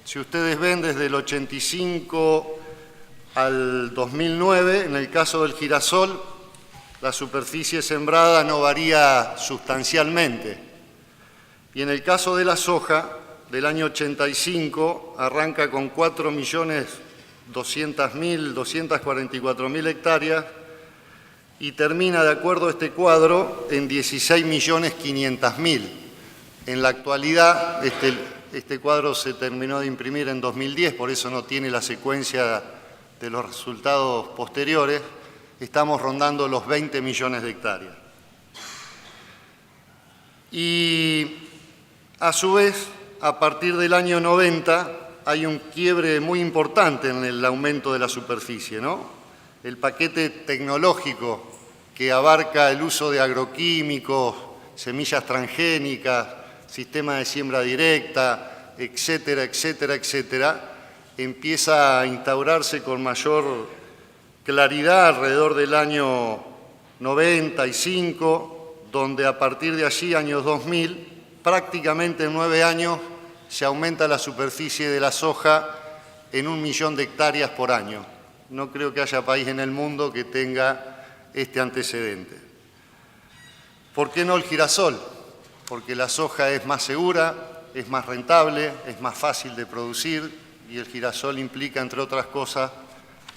Si ustedes ven desde el 85 al 2009, en el caso del girasol, la superficie sembrada no varía sustancialmente. Y en el caso de la soja, del año 85, arranca con 4.200.244.000 hectáreas y termina, de acuerdo a este cuadro, en 16.500.000. En la actualidad, este cuadro se terminó de imprimir en 2010, por eso no tiene la secuencia de los resultados posteriores. Estamos rondando los 20 millones de hectáreas. Y a su vez, a partir del año 90, hay un quiebre muy importante en el aumento de la superficie, ¿no? El paquete tecnológico que abarca el uso de agroquímicos, semillas transgénicas, sistema de siembra directa, etcétera, etcétera, etcétera, empieza a instaurarse con mayor claridad alrededor del año 95, donde a partir de allí, años 2000, prácticamente en 9 años se aumenta la superficie de la soja en 1 millón de hectáreas por año. No creo que haya país en el mundo que tenga este antecedente. ¿Por qué no el girasol? Porque la soja es más segura, es más rentable, es más fácil de producir y el girasol implica, entre otras cosas,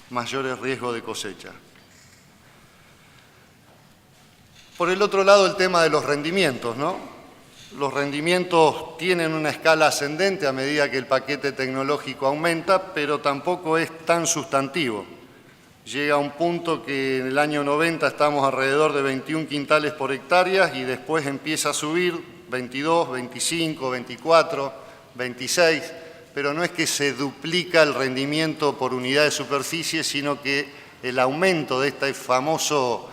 mayores riesgos de cosecha. Por el otro lado, el tema de los rendimientos, ¿no? Los rendimientos tienen una escala ascendente a medida que el paquete tecnológico aumenta, pero tampoco es tan sustantivo. Llega a un punto que en el año 90 estamos alrededor de 21 quintales por hectárea y después empieza a subir 22, 25, 24, 26, pero no es que se duplica el rendimiento por unidad de superficie, sino que el aumento de este famoso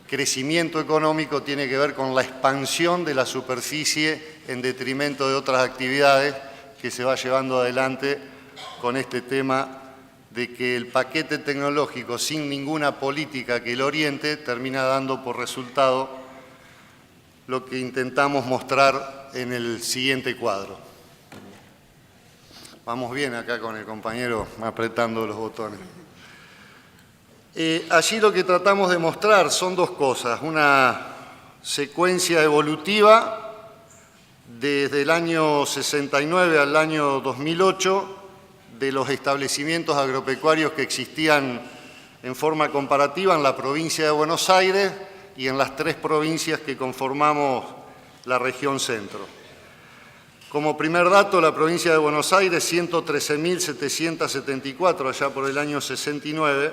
crecimiento económico tiene que ver con la expansión de la superficie en detrimento de otras actividades que se va llevando adelante con este tema de que el paquete tecnológico, sin ninguna política que lo oriente, termina dando por resultado lo que intentamos mostrar en el siguiente cuadro. Vamos bien acá con el compañero apretando los botones. Allí lo que tratamos de mostrar son dos cosas, una secuencia evolutiva desde el año 69 al año 2008 de los establecimientos agropecuarios que existían en forma comparativa en la provincia de Buenos Aires y en las 3 provincias que conformamos la región centro. Como primer dato, la provincia de Buenos Aires, 113.774 allá por el año 69,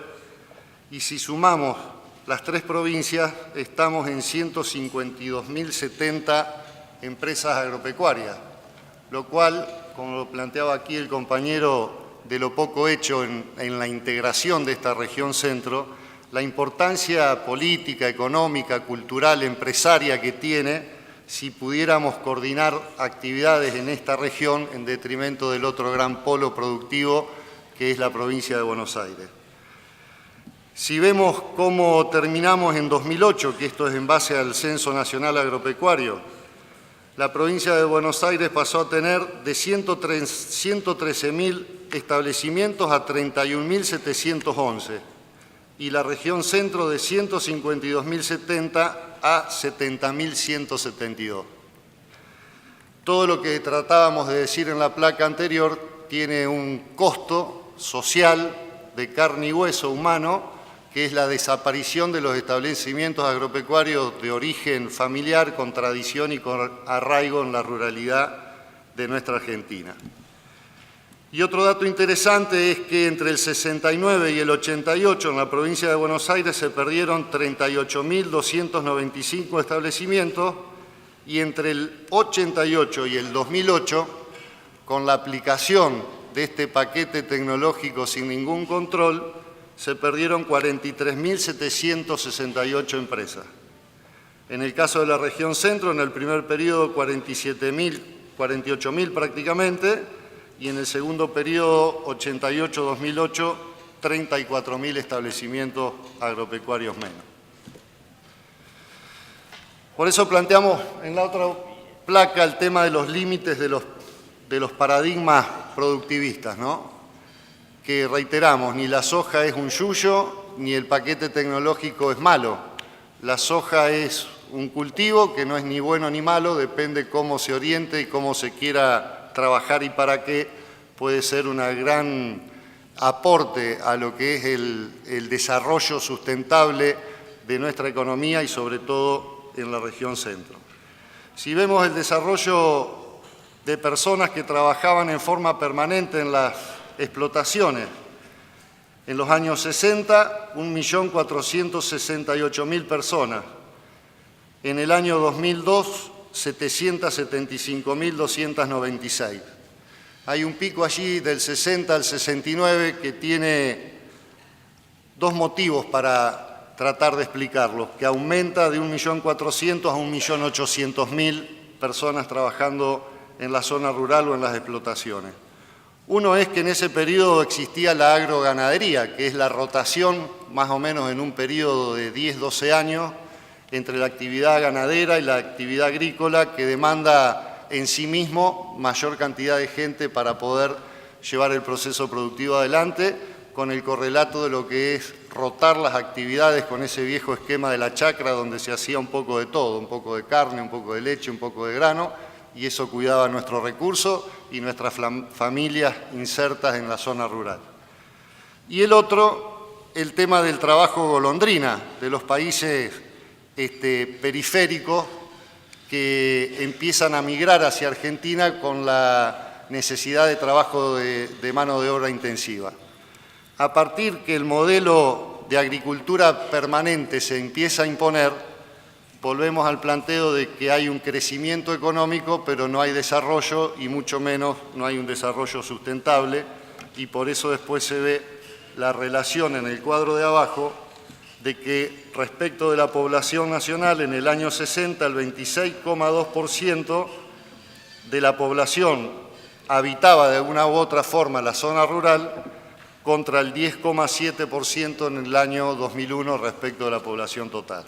y si sumamos las 3 provincias, estamos en 152.070 empresas agropecuarias, lo cual, como lo planteaba aquí el compañero, de lo poco hecho en la integración de esta región centro, la importancia política, económica, cultural, empresaria que tiene si pudiéramos coordinar actividades en esta región en detrimento del otro gran polo productivo que es la provincia de Buenos Aires. Si vemos cómo terminamos en 2008, que esto es en base al Censo Nacional Agropecuario, la provincia de Buenos Aires pasó a tener de 113.000 establecimientos a 31.711 y la región centro de 152.070 a 70.172. Todo lo que tratábamos de decir en la placa anterior tiene un costo social de carne y hueso humano, que es la desaparición de los establecimientos agropecuarios de origen familiar, con tradición y con arraigo en la ruralidad de nuestra Argentina. Y otro dato interesante es que entre el 69 y el 88 en la provincia de Buenos Aires se perdieron 38.295 establecimientos y entre el 88 y el 2008, con la aplicación de este paquete tecnológico sin ningún control, se perdieron 43.768 empresas. En el caso de la región centro, en el primer periodo 48.000 prácticamente, y en el segundo periodo 88-2008, 34.000 establecimientos agropecuarios menos. Por eso planteamos en la otra placa el tema de los límites de los paradigmas productivistas, ¿no? Que reiteramos, ni la soja es un yuyo, ni el paquete tecnológico es malo. La soja es un cultivo que no es ni bueno ni malo, depende cómo se oriente y cómo se quiera trabajar y para qué, puede ser un gran aporte a lo que es el desarrollo sustentable de nuestra economía y sobre todo en la región centro. Si vemos el desarrollo de personas que trabajaban en forma permanente en las explotaciones, en los años 60, 1.468.000 personas. En el año 2002, 775.296. Hay un pico allí del 60 al 69 que tiene dos motivos para tratar de explicarlo, que aumenta de 1.400.000 a 1.800.000 personas trabajando en la zona rural o en las explotaciones. Uno es que en ese periodo existía la agroganadería, que es la rotación, más o menos en un periodo de 10-12 años, entre la actividad ganadera y la actividad agrícola, que demanda en sí mismo mayor cantidad de gente para poder llevar el proceso productivo adelante, con el correlato de lo que es rotar las actividades con ese viejo esquema de la chacra, donde se hacía un poco de todo, un poco de carne, un poco de leche, un poco de grano, y eso cuidaba nuestros recursos y nuestras familias insertas en la zona rural. Y el otro, el tema del trabajo golondrina de los países periféricos que empiezan a migrar hacia Argentina con la necesidad de trabajo de mano de obra intensiva. A partir que el modelo de agricultura permanente se empieza a imponer, volvemos al planteo de que hay un crecimiento económico, pero no hay desarrollo y mucho menos no hay un desarrollo sustentable, y por eso después se ve la relación en el cuadro de abajo de que respecto de la población nacional en el año 60 el 26,2% de la población habitaba de una u otra forma la zona rural contra el 10,7% en el año 2001 respecto de la población total.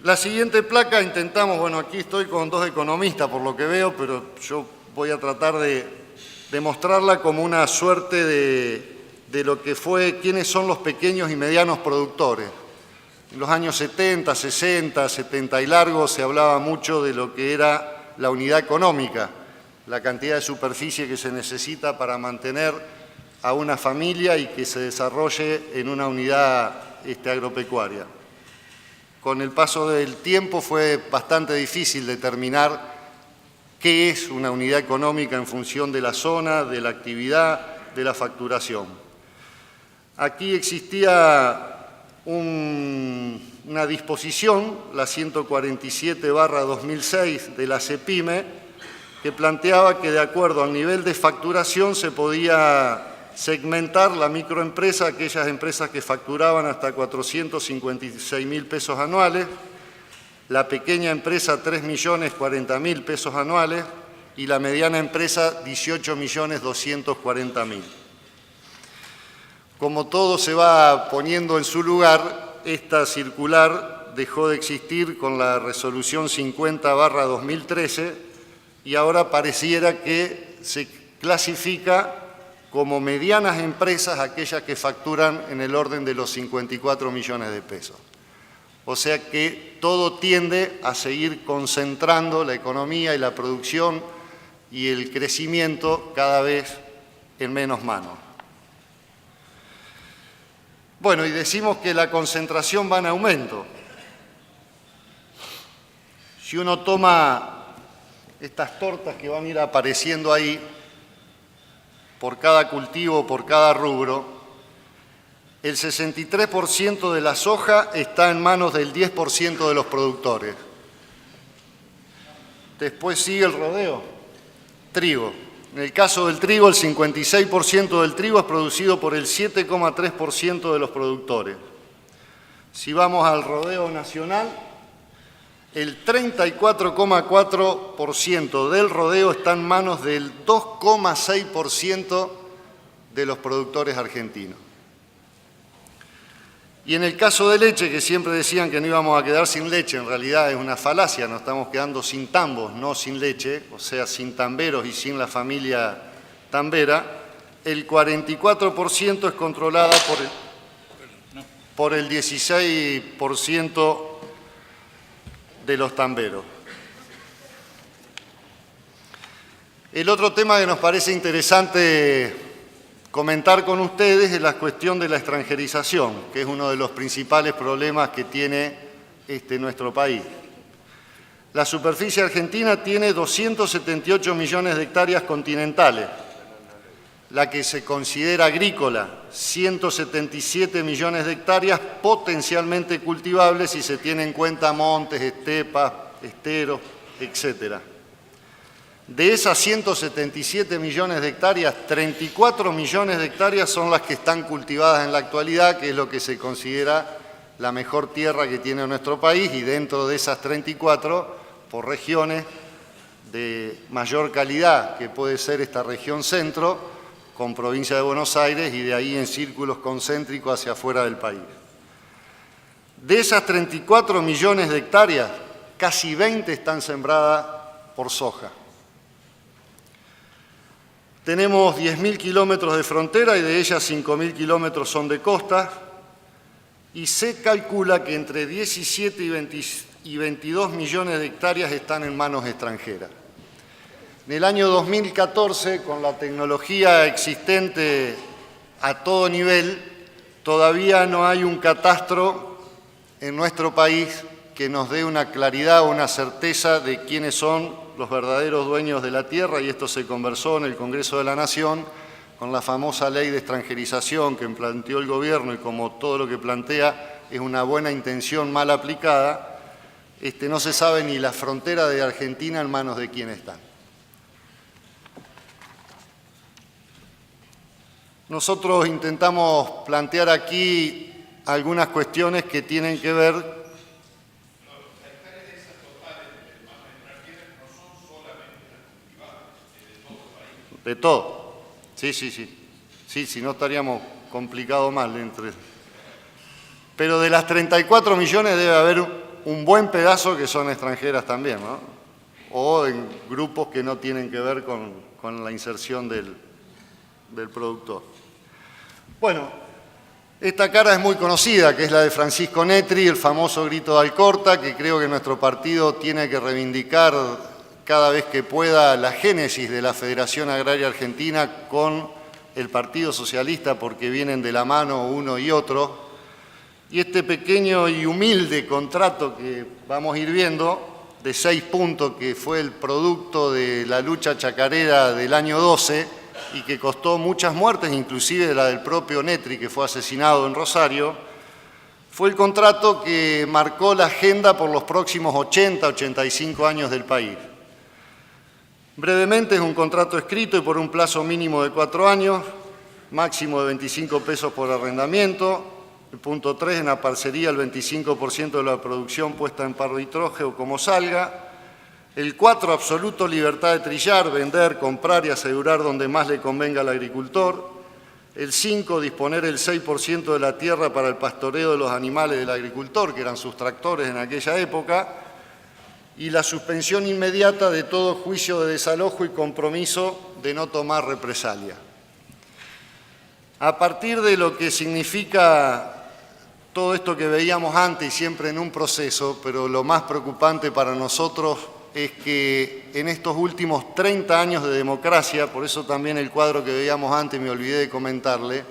La siguiente placa intentamos, bueno, aquí estoy con dos economistas por lo que veo, pero yo voy a tratar de mostrarla como una suerte de lo que fue, quiénes son los pequeños y medianos productores. En los años 70, 60, 70 y largos se hablaba mucho de lo que era la unidad económica, la cantidad de superficie que se necesita para mantener a una familia y que se desarrolle en una unidad agropecuaria. Con el paso del tiempo fue bastante difícil determinar qué es una unidad económica en función de la zona, de la actividad, de la facturación. Aquí existía una disposición, la 147/2006 de la CEPIME, que planteaba que de acuerdo al nivel de facturación se podía segmentar la microempresa, aquellas empresas que facturaban hasta 456.000 pesos anuales, la pequeña empresa 3.040.000 pesos anuales y la mediana empresa 18.240.000. Como todo se va poniendo en su lugar, esta circular dejó de existir con la resolución 50/2013 y ahora pareciera que se clasifica como medianas empresas aquellas que facturan en el orden de los 54 millones de pesos. O sea que todo tiende a seguir concentrando la economía y la producción y el crecimiento cada vez en menos manos. Bueno, y decimos que la concentración va en aumento. Si uno toma estas tortas que van a ir apareciendo ahí, por cada cultivo, por cada rubro, el 63% de la soja está en manos del 10% de los productores. Después sigue el rodeo, trigo. En el caso del trigo, el 56% del trigo es producido por el 7,3% de los productores. Si vamos al rodeo nacional, el 34,4% del rodeo está en manos del 2,6% de los productores argentinos. Y en el caso de leche, que siempre decían que no íbamos a quedar sin leche, en realidad es una falacia, nos estamos quedando sin tambos, no sin leche, o sea, sin tamberos y sin la familia tambera. El 44% es controlada por el 16% de los tamberos. El otro tema que nos parece interesante comentar con ustedes es la cuestión de la extranjerización, que es uno de los principales problemas que tiene nuestro país. La superficie argentina tiene 278 millones de hectáreas continentales, la que se considera agrícola, 177 millones de hectáreas potencialmente cultivables si se tiene en cuenta montes, estepas, esteros, etc. De esas 177 millones de hectáreas, 34 millones de hectáreas son las que están cultivadas en la actualidad, que es lo que se considera la mejor tierra que tiene nuestro país, y dentro de esas 34, por regiones de mayor calidad, que puede ser esta región centro, con provincia de Buenos Aires, y de ahí en círculos concéntricos hacia afuera del país. De esas 34 millones de hectáreas, casi 20 están sembradas por soja. Tenemos 10.000 kilómetros de frontera y de ellas 5.000 kilómetros son de costa, y se calcula que entre 17 y 22 millones de hectáreas están en manos extranjeras. En el año 2014, con la tecnología existente a todo nivel, todavía no hay un catastro en nuestro país que nos dé una claridad o una certeza de quiénes son los verdaderos dueños de la tierra, y esto se conversó en el Congreso de la Nación con la famosa ley de extranjerización que planteó el gobierno, y como todo lo que plantea es una buena intención mal aplicada, no se sabe ni la frontera de Argentina en manos de quién está. Nosotros intentamos plantear aquí algunas cuestiones que tienen que ver. De todo. Sí. Sí, si no estaríamos complicados mal. Pero de las 34 millones debe haber un buen pedazo que son extranjeras también, ¿no? O en grupos que no tienen que ver con la inserción del productor. Bueno, esta cara es muy conocida, que es la de Francisco Netri, el famoso grito de Alcorta, que creo que nuestro partido tiene que reivindicar cada vez que pueda la génesis de la Federación Agraria Argentina con el Partido Socialista, porque vienen de la mano uno y otro. Y este pequeño y humilde contrato que vamos a ir viendo, de 6 puntos, que fue el producto de la lucha chacarera del año 12 y que costó muchas muertes, inclusive la del propio Netri, que fue asesinado en Rosario, fue el contrato que marcó la agenda por los próximos 85 años del país. Brevemente, es un contrato escrito y por un plazo mínimo de 4 años, máximo de 25 pesos por arrendamiento. El punto 3, en la parcería el 25% de la producción puesta en parvitroje o como salga. El 4, absoluto libertad de trillar, vender, comprar y asegurar donde más le convenga al agricultor. El 5, disponer el 6% de la tierra para el pastoreo de los animales del agricultor, que eran sus tractores en aquella época. Y la suspensión inmediata de todo juicio de desalojo y compromiso de no tomar represalia. A partir de lo que significa todo esto que veíamos antes y siempre en un proceso, pero lo más preocupante para nosotros es que en estos últimos 30 años de democracia, por eso también el cuadro que veíamos antes me olvidé de comentarle,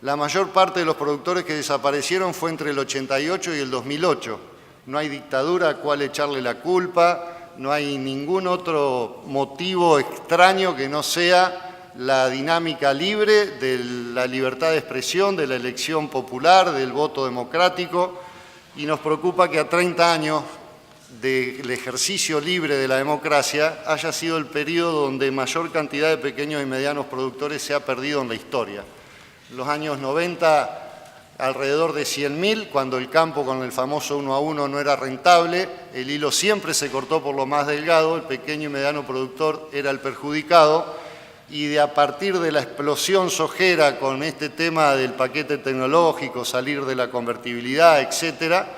la mayor parte de los productores que desaparecieron fue entre el 88 y el 2008. No hay dictadura a cual echarle la culpa, no hay ningún otro motivo extraño que no sea la dinámica libre de la libertad de expresión, de la elección popular, del voto democrático, y nos preocupa que a 30 años del ejercicio libre de la democracia haya sido el periodo donde mayor cantidad de pequeños y medianos productores se ha perdido en la historia. En los años 90, alrededor de 100.000, cuando el campo con el famoso 1 a 1 no era rentable, el hilo siempre se cortó por lo más delgado, el pequeño y mediano productor era el perjudicado, y de a partir de la explosión sojera con este tema del paquete tecnológico, salir de la convertibilidad, etcétera,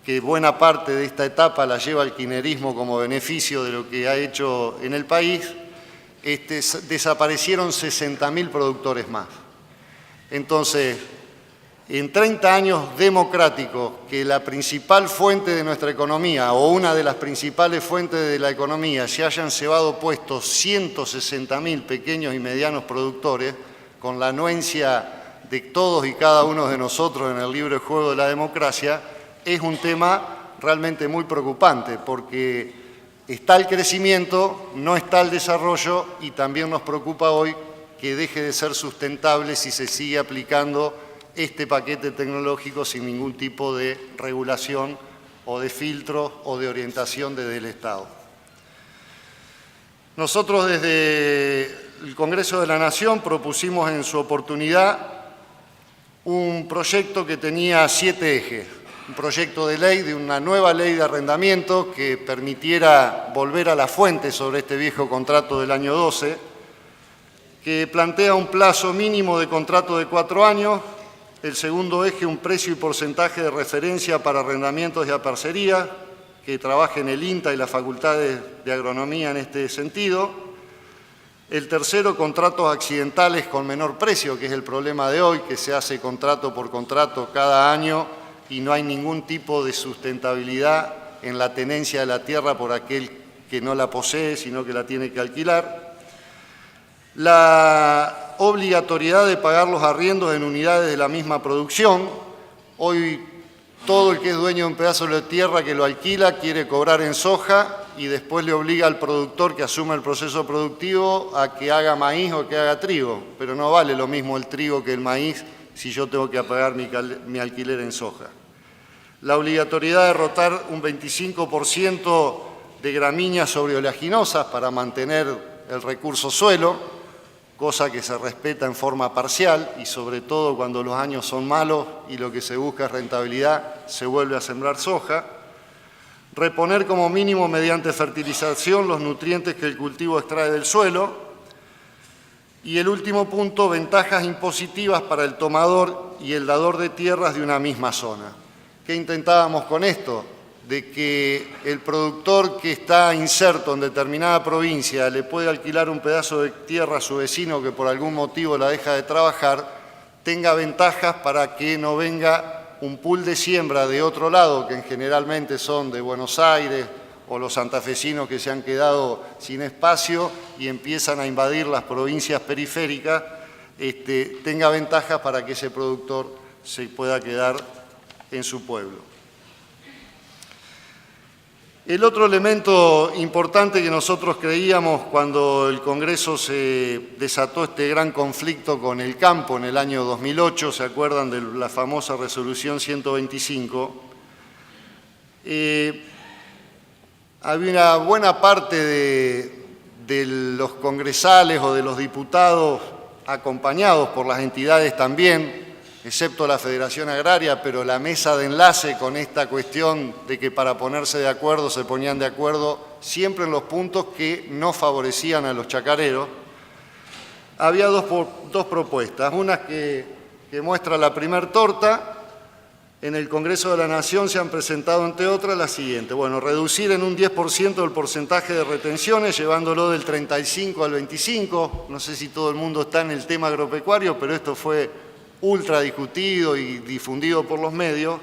que buena parte de esta etapa la lleva el kirchnerismo como beneficio de lo que ha hecho en el país, desaparecieron 60.000 productores más. Entonces, en 30 años democráticos, que la principal fuente de nuestra economía, o una de las principales fuentes de la economía, se hayan cebado puestos 160.000 pequeños y medianos productores, con la anuencia de todos y cada uno de nosotros en el libre juego de la democracia, es un tema realmente muy preocupante, porque está el crecimiento, no está el desarrollo, y también nos preocupa hoy que deje de ser sustentable si se sigue aplicando este paquete tecnológico sin ningún tipo de regulación o de filtro o de orientación desde el Estado. Nosotros desde el Congreso de la Nación propusimos en su oportunidad un proyecto que tenía 7 ejes. Un proyecto de ley, de una nueva ley de arrendamiento que permitiera volver a la fuente sobre este viejo contrato del año 12, que plantea un plazo mínimo de contrato de 4 años. El segundo eje, un precio y porcentaje de referencia para arrendamientos y aparcería, que trabaje en el INTA y las facultades de agronomía en este sentido. El tercero, contratos accidentales con menor precio, que es el problema de hoy, que se hace contrato por contrato cada año y no hay ningún tipo de sustentabilidad en la tenencia de la tierra por aquel que no la posee, sino que la tiene que alquilar. La obligatoriedad de pagar los arriendos en unidades de la misma producción. Hoy todo el que es dueño de un pedazo de tierra que lo alquila quiere cobrar en soja y después le obliga al productor que asume el proceso productivo a que haga maíz o que haga trigo, pero no vale lo mismo el trigo que el maíz si yo tengo que pagar mi alquiler en soja. La obligatoriedad de rotar un 25% de gramíneas sobre oleaginosas para mantener el recurso suelo, cosa que se respeta en forma parcial y sobre todo cuando los años son malos y lo que se busca es rentabilidad, se vuelve a sembrar soja. Reponer como mínimo mediante fertilización los nutrientes que el cultivo extrae del suelo. Y el último punto, ventajas impositivas para el tomador y el dador de tierras de una misma zona. ¿Qué intentábamos con esto? De que el productor que está inserto en determinada provincia le puede alquilar un pedazo de tierra a su vecino que por algún motivo la deja de trabajar, tenga ventajas para que no venga un pool de siembra de otro lado, que generalmente son de Buenos Aires o los santafesinos que se han quedado sin espacio y empiezan a invadir las provincias periféricas, tenga ventajas para que ese productor se pueda quedar en su pueblo. El otro elemento importante que nosotros creíamos cuando el Congreso se desató este gran conflicto con el campo en el año 2008, ¿se acuerdan de la famosa resolución 125? Había una buena parte de los congresales o de los diputados acompañados por las entidades también, excepto la Federación Agraria, pero la mesa de enlace con esta cuestión de que para ponerse de acuerdo se ponían de acuerdo siempre en los puntos que no favorecían a los chacareros. Había dos propuestas, una que muestra la primer torta. En el Congreso de la Nación se han presentado, entre otras, la siguiente. Bueno, reducir en un 10% el porcentaje de retenciones, llevándolo del 35 al 25. No sé si todo el mundo está en el tema agropecuario, pero esto fue ultra discutido y difundido por los medios,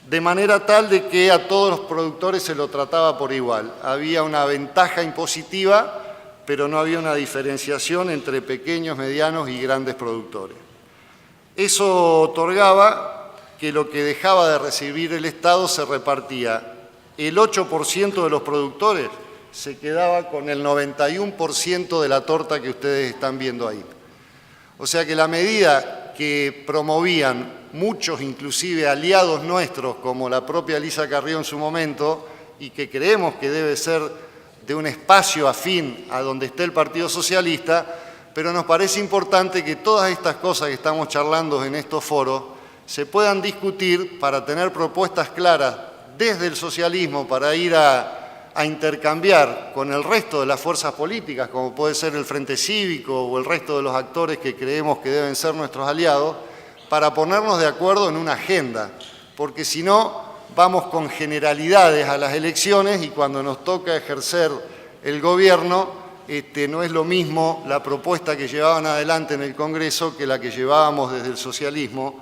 de manera tal de que a todos los productores se lo trataba por igual. Había una ventaja impositiva, pero no había una diferenciación entre pequeños, medianos y grandes productores. Eso otorgaba que lo que dejaba de recibir el Estado se repartía. El 8% de los productores se quedaba con el 91% de la torta que ustedes están viendo ahí. O sea que la medida que promovían muchos, inclusive aliados nuestros, como la propia Elisa Carrió en su momento, y que creemos que debe ser de un espacio afín a donde esté el Partido Socialista, pero nos parece importante que todas estas cosas que estamos charlando en estos foros se puedan discutir para tener propuestas claras desde el socialismo para ir a a intercambiar con el resto de las fuerzas políticas, como puede ser el Frente Cívico o el resto de los actores que creemos que deben ser nuestros aliados, para ponernos de acuerdo en una agenda, porque si no, vamos con generalidades a las elecciones y cuando nos toca ejercer el gobierno, no es lo mismo la propuesta que llevaban adelante en el Congreso que la que llevábamos desde el socialismo,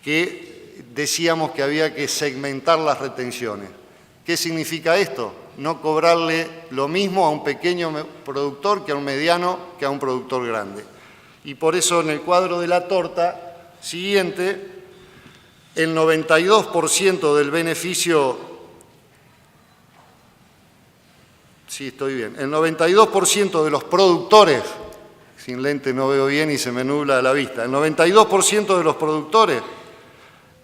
que decíamos que había que segmentar las retenciones. ¿Qué significa esto? No cobrarle lo mismo a un pequeño productor que a un mediano, que a un productor grande. Y por eso en el cuadro de la torta siguiente, el 92% del beneficio, sí, estoy bien, el 92% de los productores, sin lente no veo bien y se me nubla la vista, el 92% de los productores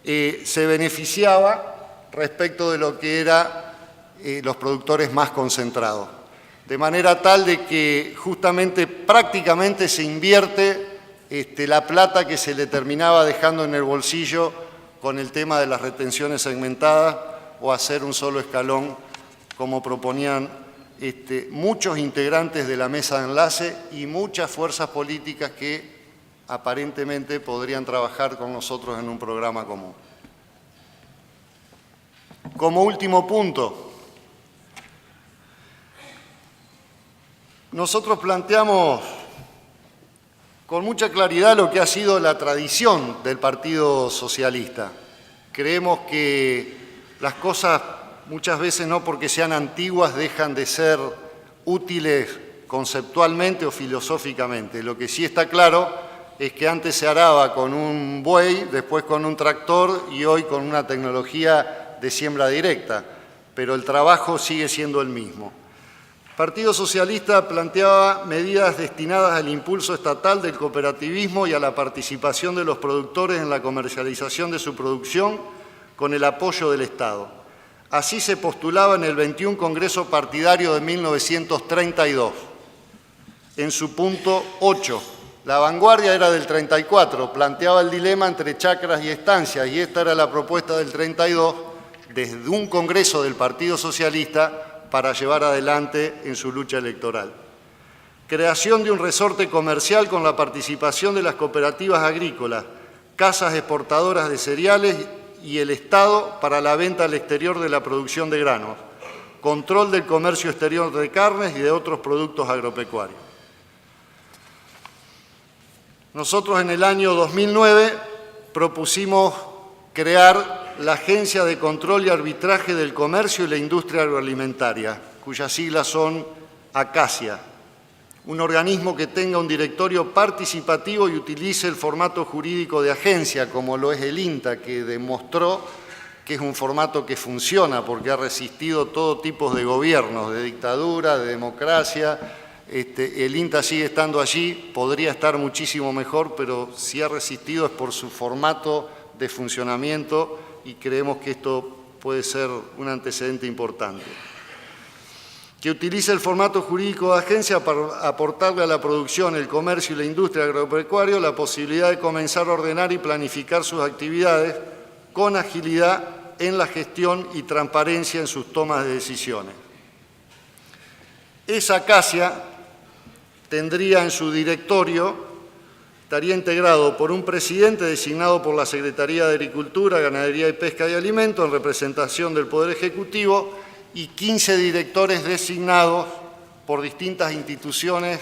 se beneficiaba respecto de lo que eran los productores más concentrados. De manera tal de que justamente prácticamente se invierte la plata que se le terminaba dejando en el bolsillo con el tema de las retenciones segmentadas o hacer un solo escalón, como proponían muchos integrantes de la mesa de enlace y muchas fuerzas políticas que aparentemente podrían trabajar con nosotros en un programa común. Como último punto, nosotros planteamos con mucha claridad lo que ha sido la tradición del Partido Socialista. Creemos que las cosas muchas veces no porque sean antiguas dejan de ser útiles conceptualmente o filosóficamente. Lo que sí está claro es que antes se araba con un buey, después con un tractor y hoy con una tecnología de siembra directa, pero el trabajo sigue siendo el mismo. El Partido Socialista planteaba medidas destinadas al impulso estatal del cooperativismo y a la participación de los productores en la comercialización de su producción con el apoyo del Estado. Así se postulaba en el 21 Congreso Partidario de 1932. En su punto 8, la vanguardia era del 34, planteaba el dilema entre chacras y estancias, y esta era la propuesta del 32, desde un Congreso del Partido Socialista, para llevar adelante en su lucha electoral. Creación de un resorte comercial con la participación de las cooperativas agrícolas, casas exportadoras de cereales y el Estado para la venta al exterior de la producción de granos, control del comercio exterior de carnes y de otros productos agropecuarios. Nosotros en el año 2009 propusimos crear la Agencia de Control y Arbitraje del Comercio y la Industria Agroalimentaria, cuyas siglas son ACASIA, un organismo que tenga un directorio participativo y utilice el formato jurídico de agencia, como lo es el INTA, que demostró que es un formato que funciona porque ha resistido todo tipo de gobiernos, de dictadura, de democracia. El INTA sigue estando allí, podría estar muchísimo mejor, pero si ha resistido es por su formato de funcionamiento y creemos que esto puede ser un antecedente importante. Que utilice el formato jurídico de agencia para aportarle a la producción, el comercio y la industria agropecuaria la posibilidad de comenzar a ordenar y planificar sus actividades con agilidad en la gestión y transparencia en sus tomas de decisiones. Esa ACASIA tendría en su directorio, estaría integrado por un presidente designado por la Secretaría de Agricultura, Ganadería y Pesca y Alimentos en representación del Poder Ejecutivo y 15 directores designados por distintas instituciones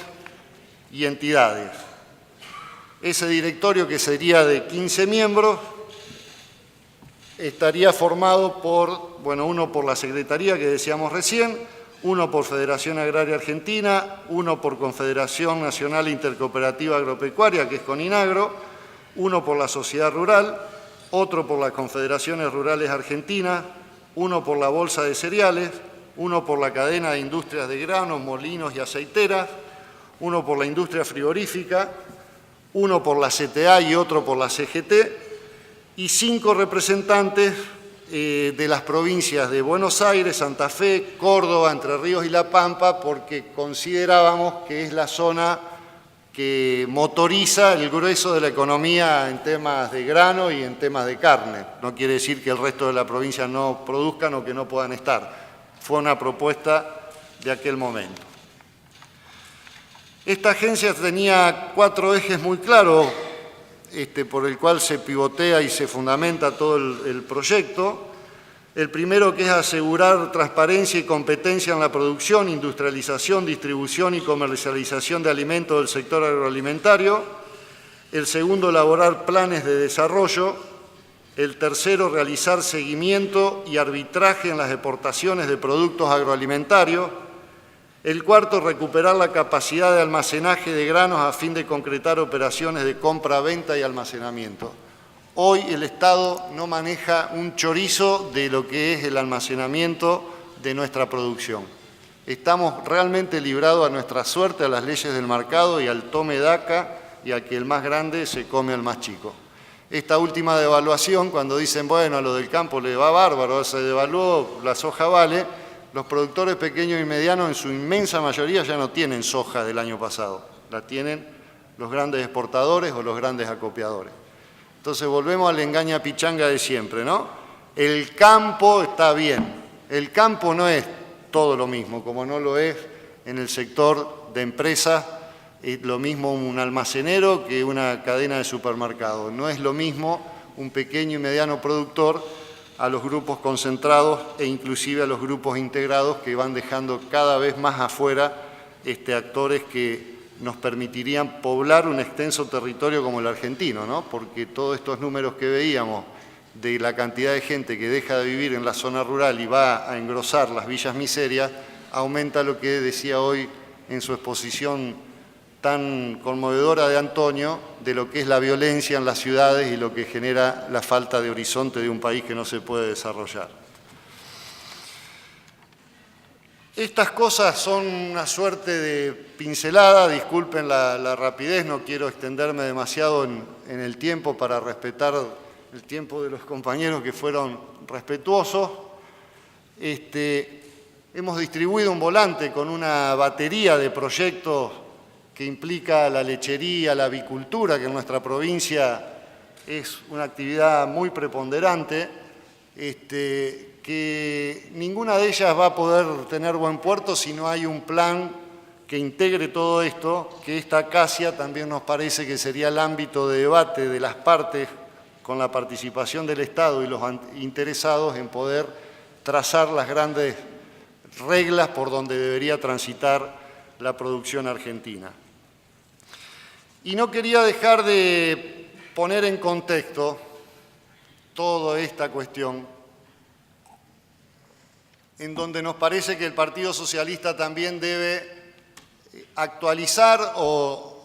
y entidades. Ese directorio, que sería de 15 miembros, estaría formado por, uno por la Secretaría que decíamos recién, uno por Federación Agraria Argentina, uno por Confederación Nacional Intercooperativa Agropecuaria, que es CONINAGRO, uno por la Sociedad Rural, otro por las Confederaciones Rurales Argentinas, uno por la Bolsa de Cereales, uno por la Cadena de Industrias de Granos, Molinos y Aceiteras, uno por la Industria Frigorífica, uno por la CTA y otro por la CGT, y 5 representantes de las provincias de Buenos Aires, Santa Fe, Córdoba, Entre Ríos y La Pampa, porque considerábamos que es la zona que motoriza el grueso de la economía en temas de grano y en temas de carne. No quiere decir que el resto de la provincia no produzcan o que no puedan estar, Fue una propuesta de aquel momento. Esta agencia tenía 4 ejes muy claros por el cual se pivotea y se fundamenta todo el proyecto. El primero, que es asegurar transparencia y competencia en la producción, industrialización, distribución y comercialización de alimentos del sector agroalimentario. El segundo, elaborar planes de desarrollo. El tercero, realizar seguimiento y arbitraje en las exportaciones de productos agroalimentarios. El cuarto, recuperar la capacidad de almacenaje de granos a fin de concretar operaciones de compra, venta y almacenamiento. Hoy el Estado no maneja un chorizo de lo que es el almacenamiento de nuestra producción. Estamos realmente librados a nuestra suerte, a las leyes del mercado y al tome daca y a que el más grande se come al más chico. Esta última devaluación, cuando dicen, bueno, a lo del campo le va bárbaro, se devaluó, la soja vale, los productores pequeños y medianos en su inmensa mayoría ya no tienen soja del año pasado, la tienen los grandes exportadores o los grandes acopiadores. Entonces volvemos a la engaña pichanga de siempre, ¿no? El campo está bien, el campo no es todo lo mismo, como no lo es en el sector de empresas, es lo mismo un almacenero que una cadena de supermercados, no es lo mismo un pequeño y mediano productor a los grupos concentrados e inclusive a los grupos integrados que van dejando cada vez más afuera actores que nos permitirían poblar un extenso territorio como el argentino, ¿no? Porque todos estos números que veíamos de la cantidad de gente que deja de vivir en la zona rural y va a engrosar las villas miserias, aumenta lo que decía hoy en su exposición tan conmovedora de Antonio, de lo que es la violencia en las ciudades y lo que genera la falta de horizonte de un país que no se puede desarrollar. Estas cosas son una suerte de pincelada, disculpen la rapidez, no quiero extenderme demasiado en el tiempo para respetar el tiempo de los compañeros que fueron respetuosos. Hemos distribuido un volante con una batería de proyectos que implica la lechería, la avicultura, que en nuestra provincia es una actividad muy preponderante, que ninguna de ellas va a poder tener buen puerto si no hay un plan que integre todo esto, que esta acacia también nos parece que sería el ámbito de debate de las partes con la participación del Estado y los interesados en poder trazar las grandes reglas por donde debería transitar la producción argentina. Y no quería dejar de poner en contexto toda esta cuestión, en donde nos parece que el Partido Socialista también debe actualizar o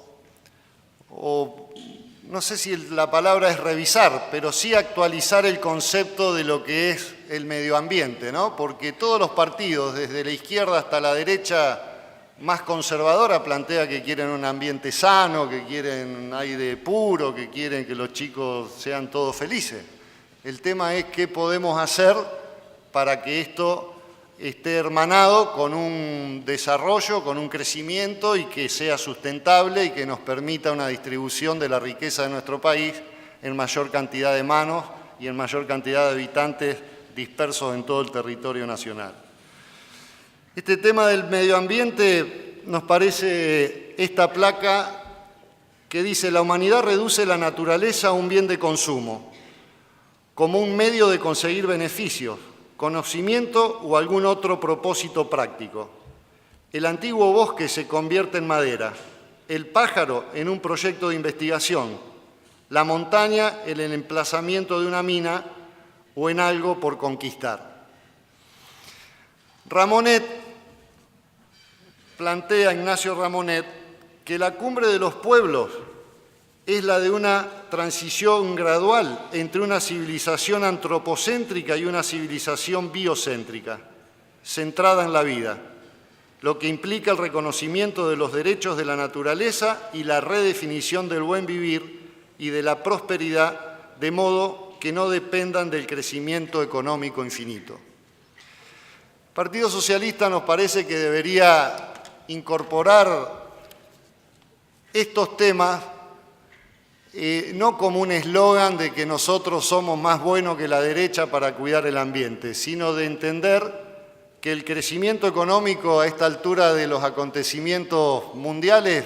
no sé si la palabra es revisar, pero sí actualizar el concepto de lo que es el medio ambiente, ¿no? Porque todos los partidos, desde la izquierda hasta la derecha más conservadora, plantea que quieren un ambiente sano, que quieren aire puro, que quieren que los chicos sean todos felices. El tema es qué podemos hacer para que esto esté hermanado con un desarrollo, con un crecimiento y que sea sustentable y que nos permita una distribución de la riqueza de nuestro país en mayor cantidad de manos y en mayor cantidad de habitantes dispersos en todo el territorio nacional. Este tema del medio ambiente nos parece esta placa que dice: la humanidad reduce la naturaleza a un bien de consumo, como un medio de conseguir beneficios, conocimiento o algún otro propósito práctico. El antiguo bosque se convierte en madera, el pájaro en un proyecto de investigación, la montaña en el emplazamiento de una mina o en algo por conquistar. Ignacio Ramonet, que la cumbre de los pueblos es la de una transición gradual entre una civilización antropocéntrica y una civilización biocéntrica, centrada en la vida, lo que implica el reconocimiento de los derechos de la naturaleza y la redefinición del buen vivir y de la prosperidad, de modo que no dependan del crecimiento económico infinito. El Partido Socialista nos parece que debería incorporar estos temas no como un eslogan de que nosotros somos más buenos que la derecha para cuidar el ambiente, sino de entender que el crecimiento económico a esta altura de los acontecimientos mundiales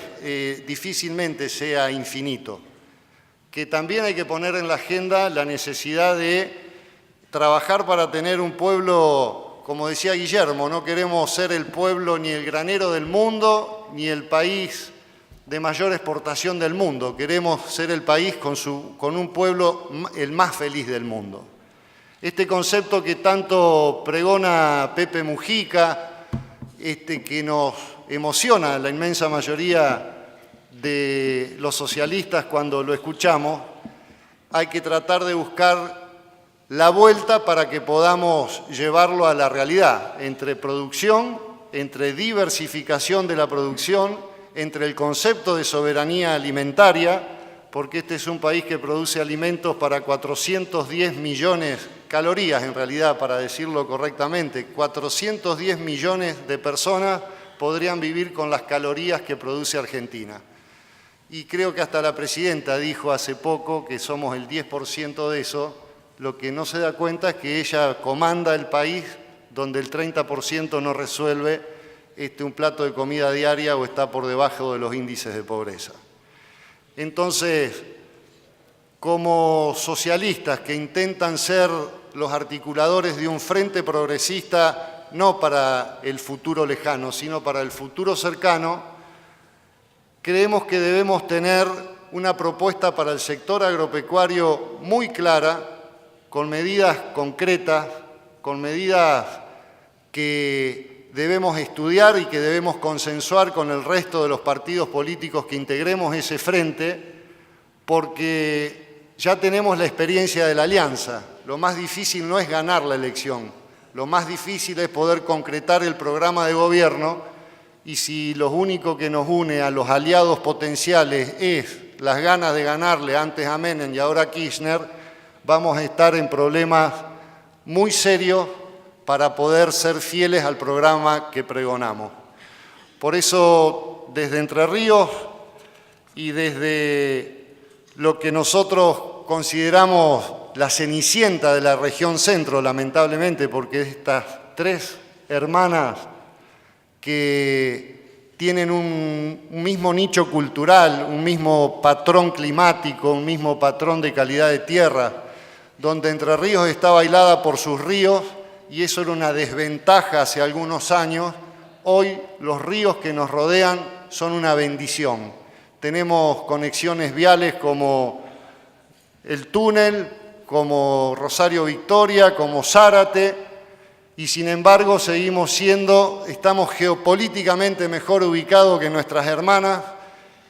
difícilmente sea infinito, que también hay que poner en la agenda la necesidad de trabajar para tener un pueblo, como decía Guillermo, no queremos ser el pueblo ni el granero del mundo, ni el país de mayor exportación del mundo, queremos ser el país con un pueblo el más feliz del mundo. Este concepto que tanto pregona Pepe Mujica, que nos emociona a la inmensa mayoría de los socialistas cuando lo escuchamos, hay que tratar de buscar la vuelta para que podamos llevarlo a la realidad, entre producción, entre diversificación de la producción, entre el concepto de soberanía alimentaria, porque este es un país que produce alimentos para 410 millones, calorías en realidad, para decirlo correctamente, 410 millones de personas podrían vivir con las calorías que produce Argentina. Y creo que hasta la presidenta dijo hace poco que somos el 10% de eso. Lo que no se da cuenta es que ella comanda el país donde el 30% no resuelve un plato de comida diaria o está por debajo de los índices de pobreza. Entonces, como socialistas que intentan ser los articuladores de un frente progresista, no para el futuro lejano, sino para el futuro cercano, creemos que debemos tener una propuesta para el sector agropecuario muy clara, con medidas concretas, con medidas que debemos estudiar y que debemos consensuar con el resto de los partidos políticos que integremos ese frente, porque ya tenemos la experiencia de la alianza. Lo más difícil no es ganar la elección, lo más difícil es poder concretar el programa de gobierno, y si lo único que nos une a los aliados potenciales es las ganas de ganarle antes a Menem y ahora a Kirchner, vamos a estar en problemas muy serios para poder ser fieles al programa que pregonamos. Por eso, desde Entre Ríos y desde lo que nosotros consideramos la cenicienta de la región centro, lamentablemente, porque estas tres hermanas que tienen un mismo nicho cultural, un mismo patrón climático, un mismo patrón de calidad de tierra, donde Entre Ríos está bailada por sus ríos, y eso era una desventaja hace algunos años. Hoy los ríos que nos rodean son una bendición. Tenemos conexiones viales como el túnel, como Rosario Victoria, como Zárate, y sin embargo estamos geopolíticamente mejor ubicados que nuestras hermanas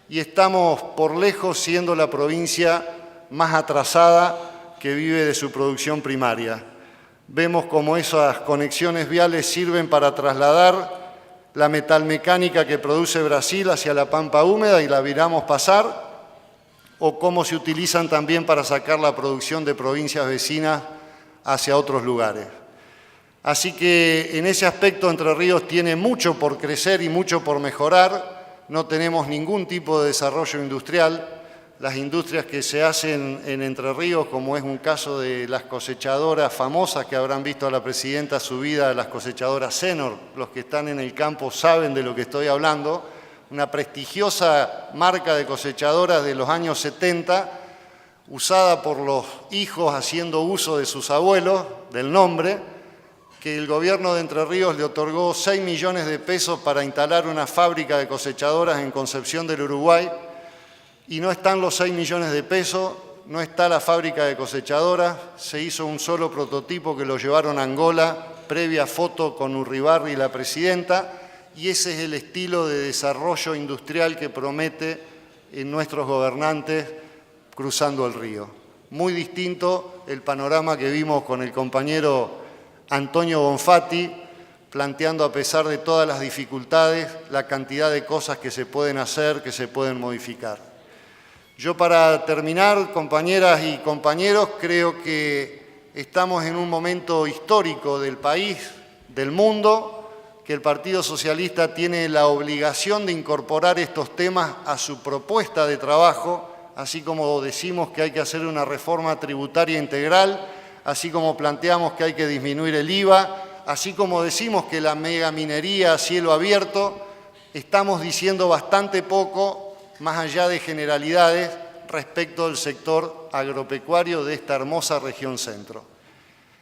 y estamos por lejos siendo la provincia más atrasada que vive de su producción primaria. Vemos cómo esas conexiones viales sirven para trasladar la metalmecánica que produce Brasil hacia la pampa húmeda y la viramos pasar, o cómo se utilizan también para sacar la producción de provincias vecinas hacia otros lugares. Así que en ese aspecto Entre Ríos tiene mucho por crecer y mucho por mejorar. No tenemos ningún tipo de desarrollo industrial. Las industrias que se hacen en Entre Ríos, como es un caso de las cosechadoras famosas que habrán visto a la presidenta subida, las cosechadoras Senor, los que están en el campo saben de lo que estoy hablando, una prestigiosa marca de cosechadoras de los años 70, usada por los hijos haciendo uso de sus abuelos, del nombre, que el gobierno de Entre Ríos le otorgó 6 millones de pesos para instalar una fábrica de cosechadoras en Concepción del Uruguay, y no están los 6 millones de pesos, no está la fábrica de cosechadoras, se hizo un solo prototipo que lo llevaron a Angola, previa foto con Urribarri y la presidenta, y ese es el estilo de desarrollo industrial que promete nuestros gobernantes cruzando el río. Muy distinto el panorama que vimos con el compañero Antonio Bonfatti, planteando a pesar de todas las dificultades la cantidad de cosas que se pueden hacer, que se pueden modificar. Yo para terminar, compañeras y compañeros, creo que estamos en un momento histórico del país, del mundo, que el Partido Socialista tiene la obligación de incorporar estos temas a su propuesta de trabajo, así como decimos que hay que hacer una reforma tributaria integral, así como planteamos que hay que disminuir el IVA, así como decimos que la megaminería a cielo abierto, estamos diciendo bastante poco, más allá de generalidades, respecto del sector agropecuario de esta hermosa región centro.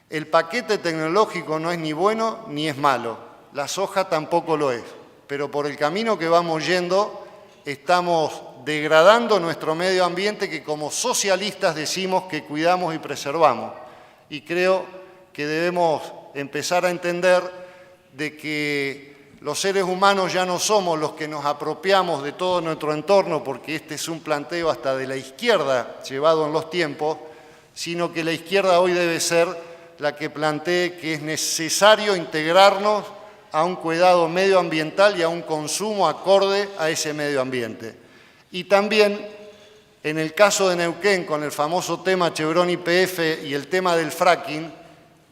El paquete tecnológico no es ni bueno ni es malo, la soja tampoco lo es, pero por el camino que vamos yendo estamos degradando nuestro medio ambiente que como socialistas decimos que cuidamos y preservamos. Y creo que debemos empezar a entender de que los seres humanos ya no somos los que nos apropiamos de todo nuestro entorno, porque este es un planteo hasta de la izquierda llevado en los tiempos, sino que la izquierda hoy debe ser la que plantee que es necesario integrarnos a un cuidado medioambiental y a un consumo acorde a ese medio ambiente. Y también, en el caso de Neuquén, con el famoso tema Chevron YPF y el tema del fracking,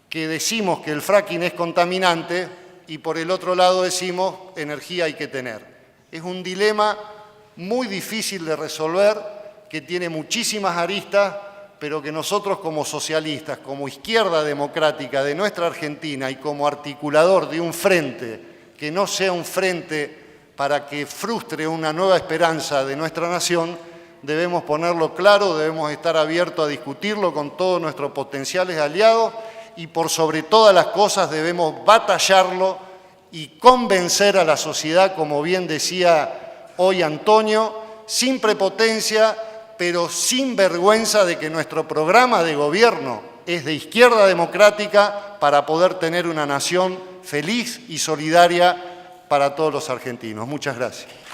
que decimos que el fracking es contaminante y por el otro lado decimos energía hay que tener. Es un dilema muy difícil de resolver, que tiene muchísimas aristas, pero que nosotros como socialistas, como izquierda democrática de nuestra Argentina y como articulador de un frente que no sea un frente para que frustre una nueva esperanza de nuestra nación, debemos ponerlo claro, debemos estar abiertos a discutirlo con todos nuestros potenciales aliados y por sobre todas las cosas debemos batallarlo y convencer a la sociedad, como bien decía hoy Antonio, sin prepotencia, pero sin vergüenza de que nuestro programa de gobierno es de izquierda democrática para poder tener una nación feliz y solidaria para todos los argentinos. Muchas gracias.